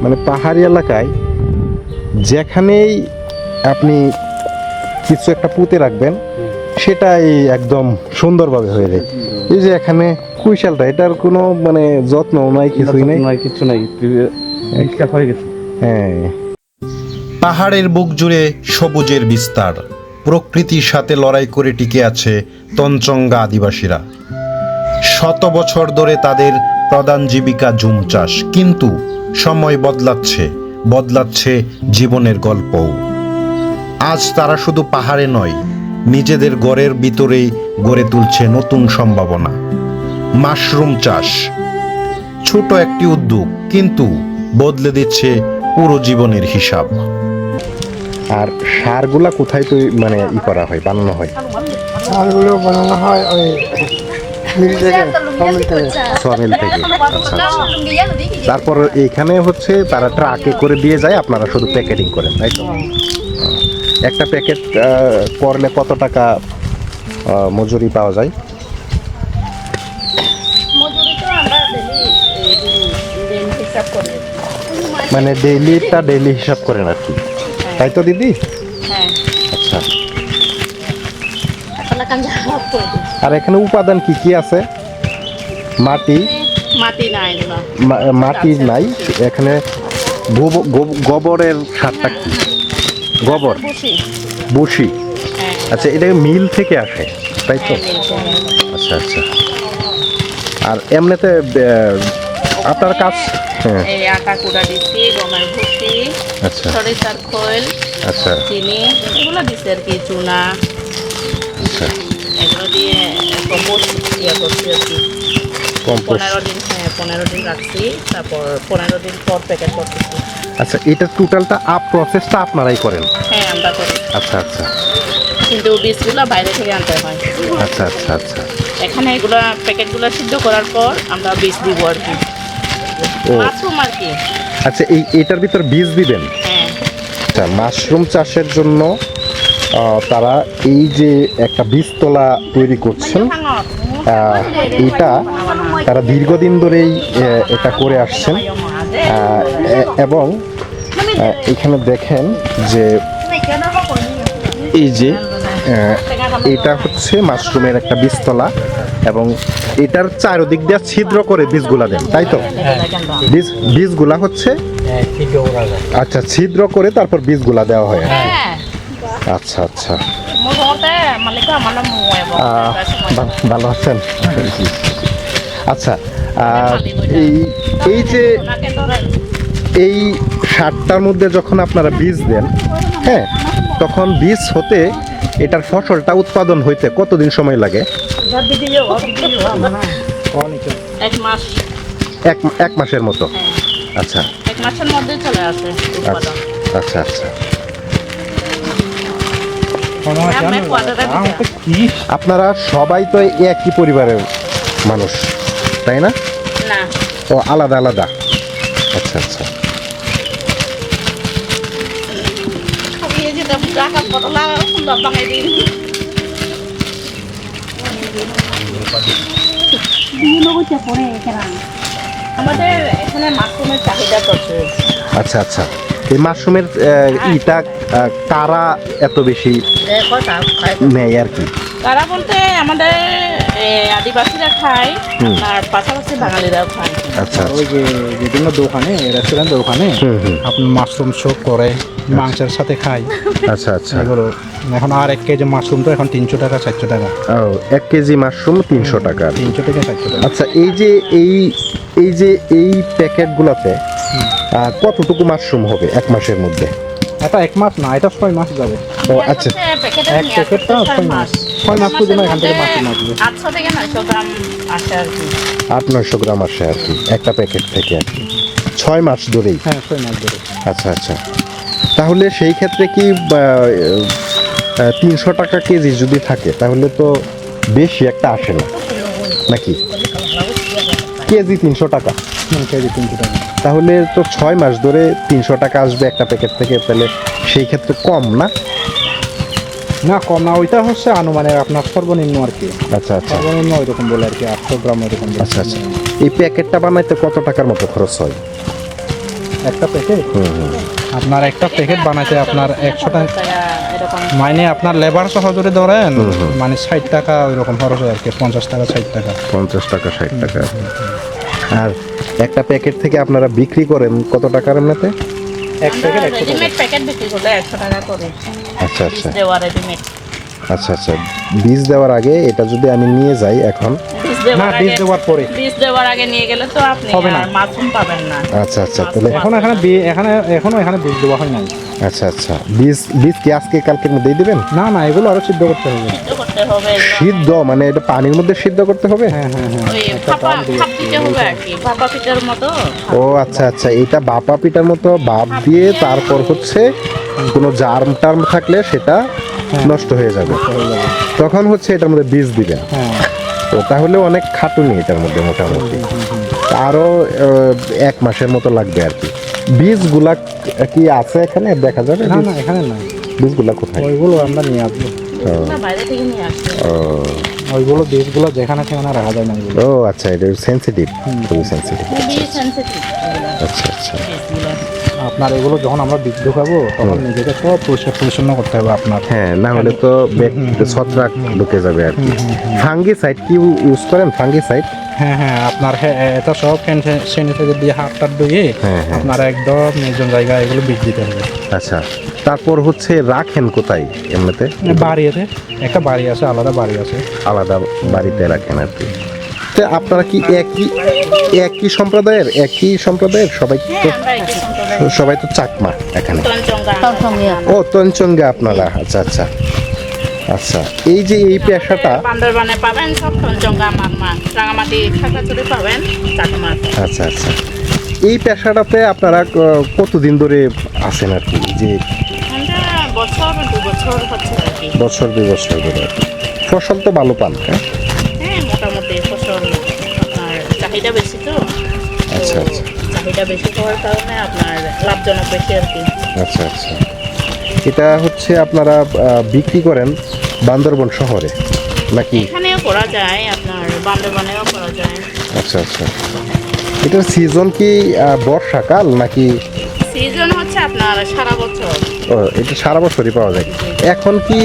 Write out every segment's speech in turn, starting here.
মানে পাহাড়ি এলাকায় যেখানেই আপনি কিছু একটা পুঁতে রাখবেন সেটাই একদম সুন্দরভাবে হয়ে যায়। এই যে এখানে কুইশালটা, এটার কোনো মানে যত্ন নাই, কিছুই নেই, কিছু নাই, হয়ে গেছে। হ্যাঁ, পাহাড়ের বুক জুড়ে সবুজের বিস্তার, প্রকৃতির সাথে লড়াই করে টিকে আছে তঞ্চঙ্গা আদিবাসীরা। শত বছর ধরে তাদের প্রধান জীবিকা জুম চাষ, কিন্তু সময় বদলাচ্ছে জীবনের গল্পও। আজ তারা শুধু পাহাড়ে নয়, নিজেদের ঘরের ভিতরেই গড়ে তুলছে নতুন সম্ভাবনা। মাশরুম চাষ ছোট একটি উদ্যোগ, কিন্তু বদলে দিচ্ছে পুরো জীবনের হিসাব। আর সারগুলা কোথায় তো মানে করা হয়, বানানো হয়? সারগুলো বানানো হয় ওই মিল থেকে, সোয়ামিল থেকে। আচ্ছা আচ্ছা। তারপর এইখানে হচ্ছে তারা ট্রাকে করে দিয়ে যায়, আপনারা শুধু প্যাকেটিং করেন, তাই তো? একটা প্যাকেট করলে কত টাকা মজুরি পাওয়া যায়? মানে ডেইলি হিসাব করেন আর কি, তাই তো দিদি? আচ্ছা। আর এখানে উপাদান কি কি আছে? মাটি মাটি নাই এখানে। গোবরের সারটা কি? গোবর, বসি। আচ্ছা, এটা মিল থেকে আসে, তাই তো? আচ্ছা আচ্ছা। আর এমনিতে আপনার কাজ? হ্যাঁ, এই আটা কুড়া দিচ্ছি, গমের ভুসি, আচ্ছা সরিষার খোল, আচ্ছা চিনি, এগুলো দিচ্ছি আর কি, চুনা, আচ্ছা। এগুলো দিয়ে কম্পোস্ট করছি আর কি। কম্পোস্ট। 15 দিন রাখছি, তারপর 15 দিন পর প্যাকেট করতেছি। আচ্ছা, এটা টোটালটা প্রসেসটা আপনারাই করেন? হ্যাঁ, আমরা করি। আচ্ছা আচ্ছা কিন্তু বীজগুলো বাইরে থেকে আনতে হয়। আচ্ছা আচ্ছা আচ্ছা। এখানে এগুলো প্যাকেটগুলো সিদ্ধ করার পর আমরা বীজ দিব আর কি, ও মাশরুম আর কি। আচ্ছা, এটার ভিতর বীজ দিবেন? হ্যাঁ। আচ্ছা, মাশরুম চাষের জন্য তারা এই যে একটা বীজতলা তৈরি করছেন, এটা তারা দীর্ঘদিন ধরেই এটা করে আসছেন। এবং এখানে দেখেন যে এই যে এটা হচ্ছে মাশরুমের একটা বীজতলা, এবং এটার চারদিক দিয়ে ছিদ্র করে বীজগুলা দেন, তাই তো? বীজগুলা হচ্ছে, আচ্ছা, ছিদ্র করে তারপর বীজগুলা দেওয়া হয়। আচ্ছা আচ্ছা। ভালো আছেন? আচ্ছা, এই যে এই সারটার মধ্যে যখন আপনারা বীজ দেন, হ্যাঁ, তখন বীজ হতে এটার ফসলটা উৎপাদন হইতে কতদিন সময় লাগে? এক মাসের মতো। আচ্ছা, 1 মাসের মধ্যে চলে আসে উৎপাদন। আচ্ছা আচ্ছা। আপনারা সবাই তো একই পরিবারের মানুষ, তাই না? না, ও আলাদা আলাদা। আচ্ছা আচ্ছা। আমাদের এখানে মাশরুমের চাহিদা প্রচুর। আচ্ছা আচ্ছা। এই মাশরুমের ইটা কারা এত বেশি নেয় আর কি? কারা বলতে আমাদের আদিবাসীরা খায়, আর পাশাপাশি বাঙালিরাও খায়। আচ্ছা, ওই যে বিভিন্ন দোকানে, রেস্টুরেন্টের ওখানে আপনার মাশরুম শোক করে মাংসের সাথে খায়। আচ্ছা আচ্ছা। এগুলো এখন আর 1 কেজি মাশরুম তো এখন 300 টাকা 400 টাকা। ও, 1 কেজি মাশরুম 300 টাকা। 300 থেকে 400 টাকা। আচ্ছা, এই প্যাকেটগুলোতে কতটুকু মাশরুম হবে 1 মাসের মধ্যে? এটা 1 মাস না, এটা 6 মাস যাবে। ও আচ্ছা। এক প্যাকেটটা 6 মাস। 6 মাস পর্যন্ত এখান থেকে মাশরুম আসবে। 800 থেকে 900 গ্রাম আসে আর কি। 800-900 গ্রাম আসে আর কি একটা প্যাকেট থেকে আর কি, 6 মাস ধরেই। হ্যাঁ, 6 মাস ধরে। আচ্ছা আচ্ছা। তাহলে সেই ক্ষেত্রে কি 300 টাকা কেজি যদি থাকে তাহলে তো বেশি একটা আসে না নাকি? কেজি 300 টাকা। কেজি 300 টাকা। তাহলে তো 6 মাস ধরে 300 টাকা আসবে একটা প্যাকেট থেকে, তাহলে সেই ক্ষেত্রে কম না? না, কম না, ওইটা হচ্ছে আনুমানিক আপনার সর্বনিম্ন আর কি। আচ্ছা আচ্ছা। সর্বনিম্ন ওইরকম বলে আর কি, 800 গ্রাম ওইরকম। আচ্ছা আচ্ছা। এই প্যাকেটটা বানাইতে কত টাকার মতো খরচ হয়? একটা প্যাকেট আপনার একটা প্যাকেট বানাইতে আপনার 100 টাকা এরকম মানে আপনার লেবার সহ যদি ধরেন মানে 60 টাকা ওইরকম খরচ হয় আর কি, 50 টাকা 60 টাকা। 50 টাকা 60 টাকা। আর একটা প্যাকেট থেকে আপনারা বিক্রি করেন কত টাকার এমনিতে? এক প্যাকেট 100 টাকা। রেডিমেড প্যাকেট বিক্রি করলে 100 টাকা করে। আচ্ছা আচ্ছা দেওয়া রেডিমেড। আচ্ছা আচ্ছা, বীজ দেওয়ার আগে এটা যদি আমি নিয়ে যাই এখন? না, বীজ দেওয়ার পরে। বীজ দেওয়ার আগে নিয়ে গেলে তো আপনি হবে না। আর মাশরুম পাবেন না। আচ্ছা আচ্ছা, তাহলে এখনো এখানে বীজ দেওয়া হয় নাই। আচ্ছা আচ্ছা, বীজ বীজ কি আজকে কালকের মধ্যেই দিবেন? না না, এগুলো আরো সিদ্ধ করতে হবে। সিদ্ধ করতে হবে এগুলো। সিদ্ধ মানে এটা পানির মধ্যে সিদ্ধ করতে হবে? হ্যাঁ হ্যাঁ হ্যাঁ। ওই ভাপ দিতে হবে আর কি, ভাপা পিঠার মতো। ও আচ্ছা আচ্ছা, এটা বাপা পিঠার মতো ভাপ দিয়ে তারপর হচ্ছে কোনো জার্ম টার্ম থাকলে সেটা নষ্ট হয়ে যাবে, তখন হচ্ছে এটার মধ্যে বীজ দিবেন। হ্যাঁ তো তাহলে অনেক খাটুনি এটার মধ্যে মোটামুটি, আরো 1 মাসের মতো লাগবে আর কি। বীজগুলা কি আছে এখানে দেখা যাবে? না না, এখানে নাই। বীজগুলা কোথায়? ওইগুলো আমরা নিয়ে আসবো। না, বাইরে থেকে নিয়ে আসতে ও ওইগুলো বীজগুলো যেখানে সেখানে রাখা যায় না এগুলো। ও আচ্ছা, এটা সেন্সিটিভ, খুবই সেন্সিটিভ। খুবই সেনসিটিভ আচ্ছা আচ্ছা, বীজগুলো। আপনার এগুলো যখন আমরা বীজ ঢুকাবো তখন নিজেকে সব পরিষ্কার পরিচ্ছন্ন করতে হবে আপনার। হ্যাঁ, না হলে তো ছত্রাক ঢুকে যাবে আর কি। ফাঙ্গিসাইড কি ইউজ করেন? ফাঙ্গিসাইড? হ্যাঁ হ্যাঁ, আপনার এটা সব স্যানিটাইজার দিয়ে হাতটা ধুয়ে হ্যাঁ, হ্যাঁ। আপনার একদম নির্জন জায়গায় এগুলো বীজ দিতে হবে। আচ্ছা, তারপর হচ্ছে রাখেন কোথায় এমনিতে? বাড়িতে একটা বাড়ি আছে, আলাদা বাড়ি আছে। আলাদা বাড়িতে রাখেন আর কি। তো আপনারা কি একই সম্প্রদায়ের সবাই? তো হ্যাঁ, আমরা একই সম্প্রদায়। সবাই তো চাকমা এখানে। তঞ্চঙ্গা। ও তঞ্চঙ্গা আপনারা, আচ্ছা আচ্ছা আচ্ছা। এই যে এই পেশাটা, বান্দরবানে পাবেন সব তঞ্চঙ্গা, মারমা, রাঙামাটি, খাগড়াছড়ি পাবেন চাকমা। আচ্ছা আচ্ছা, এই পেশাটাতে আপনারা কতদিন ধরে আছেন আর কি? যে আমরা বছর 2 বছর হচ্ছে আর কি। বছর 2 বছর ধরে আর কি। ফসল তো ভালো পান? হ্যাঁ, হ্যাঁ, মোটামুটি ফসল আপনার চাহিদা বেশি তো। আচ্ছা আচ্ছা চাহিদা বেশি হওয়ার কারণে আপনার লাভজনক বেশি আর কি। আচ্ছা আচ্ছা। এটা হচ্ছে আপনারা বিক্রি করেন বান্দরবন শহরে নাকি? এখানেও করা যায়, আপনার বান্দরবানেও করা যায়। আচ্ছা আচ্ছা, এটার সিজন কি বর্ষাকাল নাকি? সিজন হচ্ছে আপনার সারা বছর। ও, এটা সারা বছরই পাওয়া যায়। এখন কি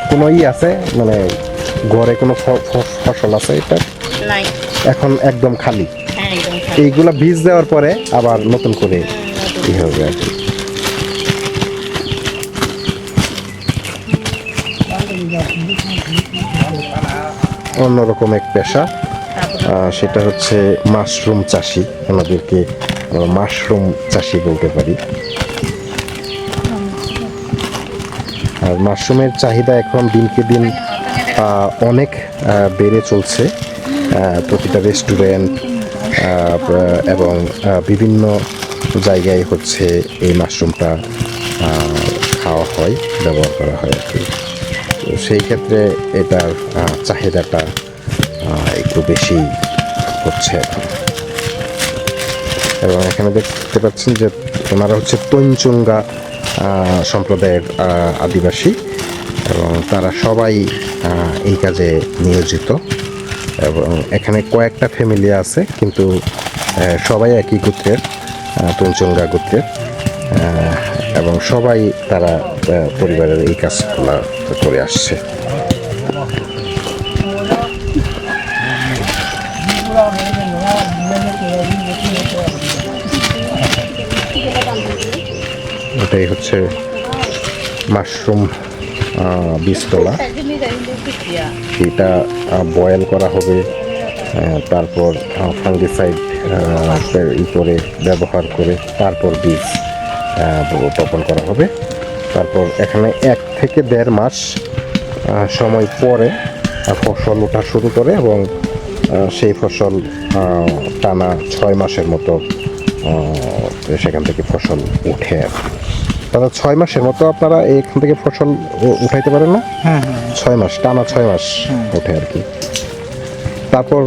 কোনো আছে মানে ঘরে কোনো ফসল আছে এটা? নাই। এখন একদম খালি। হ্যাঁ, একদম খালি। এইগুলা বীজ দেওয়ার পরে আবার নতুন করে ই হবে আর কি। অন্যরকম এক পেশা, সেটা হচ্ছে মাশরুম চাষি। ওনাদেরকে আমরা মাশরুম চাষি বলতে পারি। আর মাশরুমের চাহিদা এখন দিনকে দিন অনেক বেড়ে চলছে। প্রতিটা রেস্টুরেন্ট এবং বিভিন্ন জায়গায় হচ্ছে এই মাশরুমটা খাওয়া হয়, ব্যবহার করা হয় আর কি। তো সেই ক্ষেত্রে এটার চাহিদাটা একটু বেশি হচ্ছে এখন। এবং এখানে দেখতে পাচ্ছেন যে ওনারা হচ্ছে তঞ্চঙ্গা সম্প্রদায়ের আদিবাসী এবং তারা সবাই এই কাজে নিয়োজিত। এবং এখানে কয়েকটা ফ্যামিলি আছে, কিন্তু সবাই একই গোত্রের, তঞ্চঙ্গা গোত্রের, এবং সবাই তারা পরিবারের এই কাজগুলো করে আসছে। এটাই হচ্ছে মাশরুম বীজতলা। এটা বয়েল করা হবে, তারপর ফাঙ্গিসাইড করে ব্যবহার করে তারপর বীজ বপন করা হবে। তারপর এখানে 1 থেকে 1.5 মাস সময় পরে ফসল ওঠা শুরু করে এবং সেই ফসল টানা 6 মাসের মতো সেখান থেকে ফসল উঠে আর কি। তাহলে 6 মাসের মতো আপনারা এখান থেকে ফসল উঠাইতে পারেন না? হ্যাঁ হ্যাঁ, 6 মাস, টানা 6 মাস ওঠে আর কি। তারপর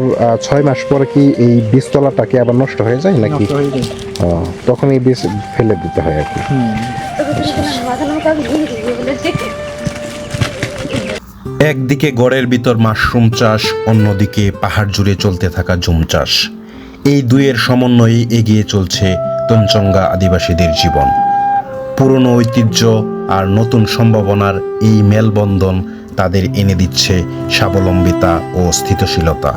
6 মাস পরে কি এই বীজতলাটাকে আবার নষ্ট হয়ে যায় নাকি? নষ্ট হয়ে যায়। তখন এই বীজ ফেলে দিতে হয় আর কি। একদিকে গড়ের ভিতর মাশরুম চাষ, অন্যদিকে পাহাড় জুড়ে চলতে থাকা জুম চাষ। এই দুইয়ের সমন্বয়ে এগিয়ে চলছে তঞ্চঙ্গা আদিবাসীদের জীবন। পুরনো ঐতিহ্য আর নতুন সম্ভাবনার এই মেলবন্ধন তাদের এনে দিচ্ছে স্বাবলম্বিতা ও স্থিতিশীলতা।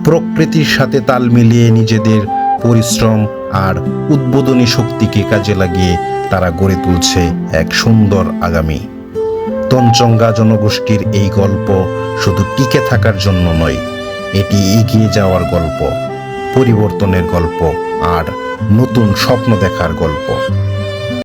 প্রকৃতির সাথে তাল মিলিয়ে নিজেদের পরিশ্রম আর উদ্বোধনী শক্তিকে কাজে লাগিয়ে তারা গড়ে তুলছে এক সুন্দর আগামী। তঞ্চঙ্গা জনগোষ্ঠীর এই গল্প শুধু টিকে থাকার জন্য নয়, এটি এগিয়ে যাওয়ার গল্প, পরিবর্তনের গল্প আর নতুন স্বপ্ন দেখার গল্প।